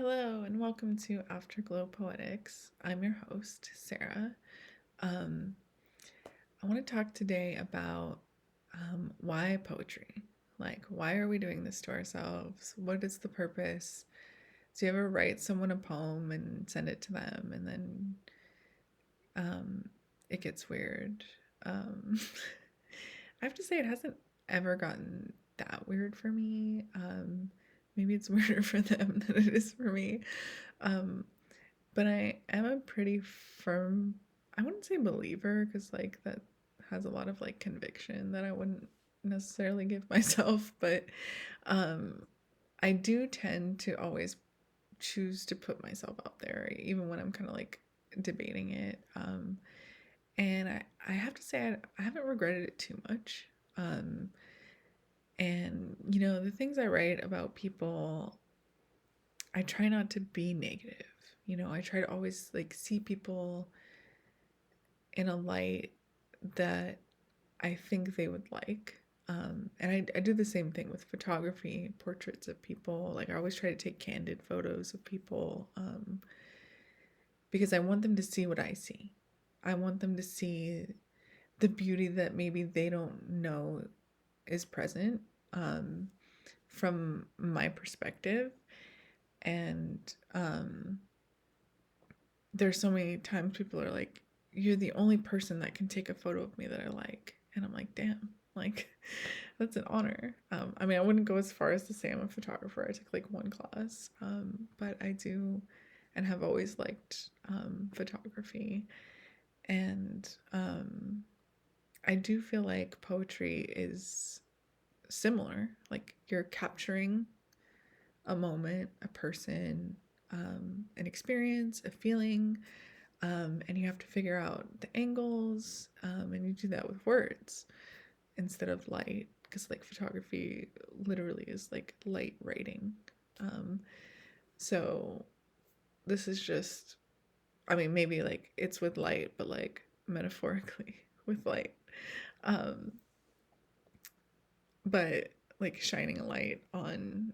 Hello and welcome to Afterglow Poetics. I'm your host, Sarah. Um, I want to talk today about why poetry? Like, why are we doing this to ourselves? What is the purpose? Do you ever write someone a poem and send it to them and then um, it gets weird? Um, I have to say, it hasn't ever gotten that weird for me. Maybe it's weirder for them than it is for me. Um, But I am a pretty firm, I wouldn't say believer, because like that has a lot of like conviction that I wouldn't necessarily give myself, but um I do tend to always choose to put myself out there, even when I'm kind of like debating it. And I have to say I haven't regretted it too much. Um, and the things I write about people, I try not to be negative. I try to always like see people in a light that I think they would like. And I do the same thing with photography, portraits of people. Like I always try to take candid photos of people because I want them to see what I see. I want them to see the beauty that maybe they don't know is present um, from my perspective. And there's so many times people are like, you're the only person that can take a photo of me that I like. And I'm like, damn, like, that's an honor. I mean, I wouldn't go as far as to say I'm a photographer. I took like one class, but I do and have always liked photography. And I do feel like poetry is similar. Like, you're capturing a moment, a person, an experience, a feeling, and you have to figure out the angles, and you do that with words instead of light, because like photography literally is like light writing. Um, so this is just, I mean, maybe like it's with light, but like metaphorically with light. Um, but like shining a light on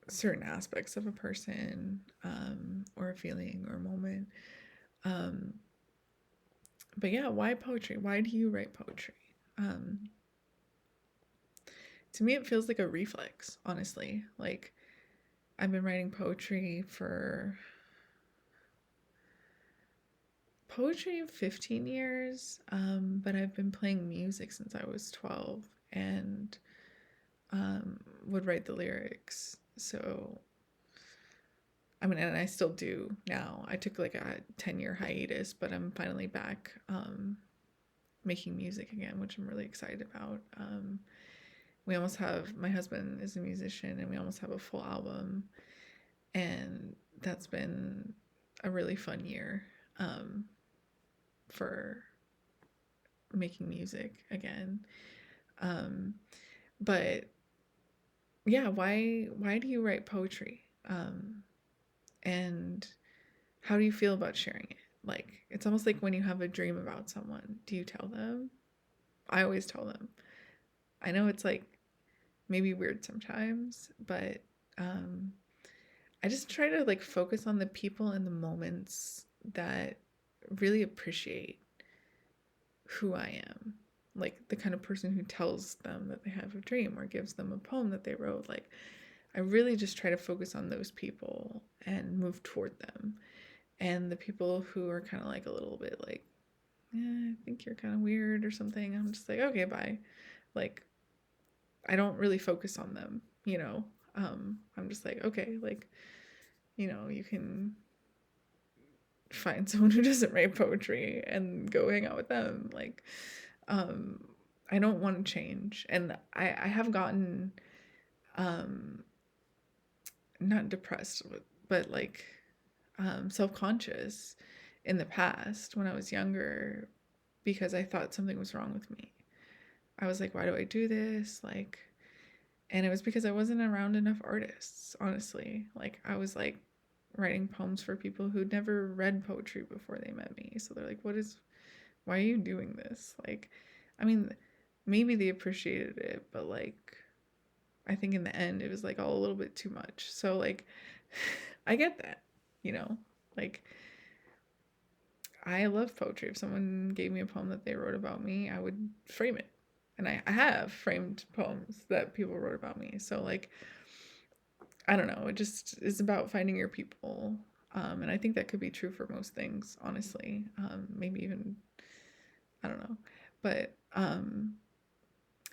certain aspects of a person, or a feeling or a moment. Um, but yeah, why poetry? Why do you write poetry? Um, to me, it feels like a reflex, honestly. Like, I've been writing poetry 15 years, but I've been playing music since I was 12 and would write the lyrics. So, I mean, and I still do now. I took like a 10-year hiatus, but I'm finally back making music again, which I'm really excited about. We almost have, my husband is a musician, and we almost have a full album, and that's been a really fun year for making music again. Um, but yeah, why do you write poetry? And how do you feel about sharing it? Like, it's almost like when you have a dream about someone, do you tell them? I always tell them. I know it's like maybe weird sometimes, but um, I just try to like focus on the people and the moments that really appreciate who I am. Like the kind of person who tells them that they have a dream or gives them a poem that they wrote. Like, I really just try to focus on those people and move toward them. And the people who are kind of like a little bit like, I think you're kind of weird or something, I'm just like, okay, bye. Like, I don't really focus on them, you know? I'm just like, okay, like, you can find someone who doesn't write poetry and go hang out with them. Like, um, I don't want to change. And I have gotten, um, not depressed, but like, self-conscious in the past when I was younger because I thought something was wrong with me. I was like, why do I do this? Like, and it was because I wasn't around enough artists, honestly. Like, I was like writing poems for people who'd never read poetry before they met me. So they're like, why are you doing this? Like, I mean, maybe they appreciated it, but like, I think in the end it was like all a little bit too much. So like I get that, you know? Like I love poetry. If someone gave me a poem that they wrote about me, I would frame it. And I have framed poems that people wrote about me. So like I don't know, it just is about finding your people. And I think that could be true for most things, honestly. Maybe even I don't know. But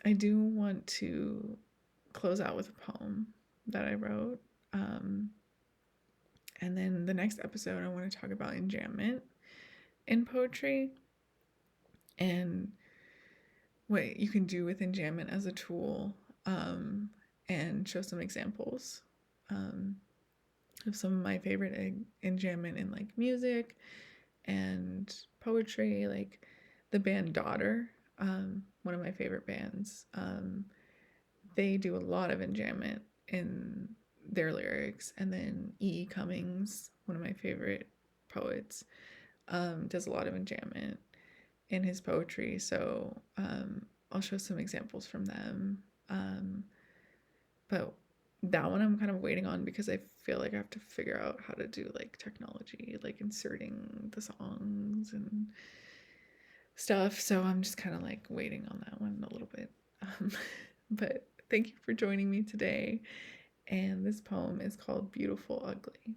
I do want to close out with a poem that I wrote. Um, and then the next episode, I want to talk about enjambment in poetry and what you can do with enjambment as a tool, and show some examples um, of some of my favorite enjambment in like music and poetry, like the band Daughter, one of my favorite bands. They do a lot of enjambment in their lyrics, and then E. Cummings, one of my favorite poets, does a lot of enjambment in his poetry. So I'll show some examples from them. But that one I'm kind of waiting on because I feel like I have to figure out how to do like technology, like inserting the songs and stuff. So I'm just kind of like waiting on that one a little bit. But thank you for joining me today. And this poem is called Beautiful Ugly.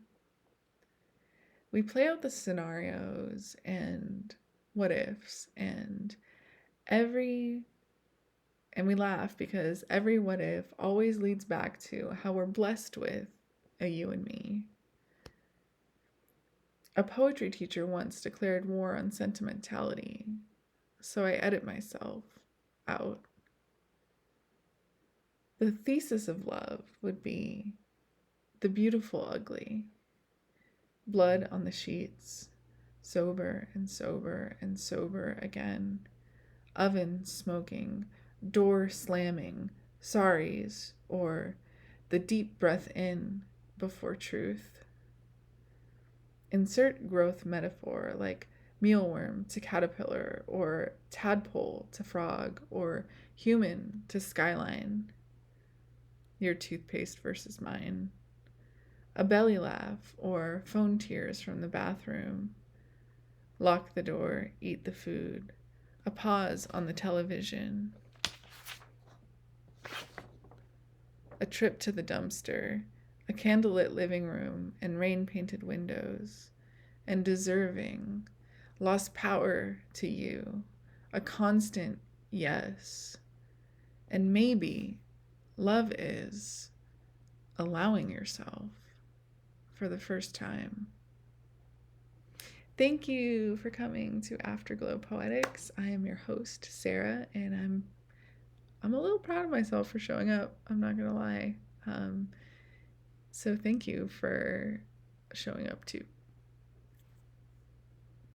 We play out the scenarios and what ifs every and we laugh because every what if always leads back to how we're blessed with a you and me. A poetry teacher once declared war on sentimentality, so I edit myself out. The thesis of love would be the beautiful ugly, blood on the sheets, sober and sober and sober again, oven smoking, door slamming, sorries, or the deep breath in before truth. Insert growth metaphor like mealworm to caterpillar, or tadpole to frog, or human to skyline. Your toothpaste versus mine. A belly laugh, or phone tears from the bathroom. Lock the door, eat the food. A pause on the television. A trip to the dumpster. A candlelit living room and rain-painted windows. And deserving. Lost power to you. A constant yes. And maybe love is allowing yourself for the first time. Thank you for coming to Afterglow Poetics. I am your host, Sarah, and I'm a little proud of myself for showing up. I'm not gonna lie. So thank you for showing up too.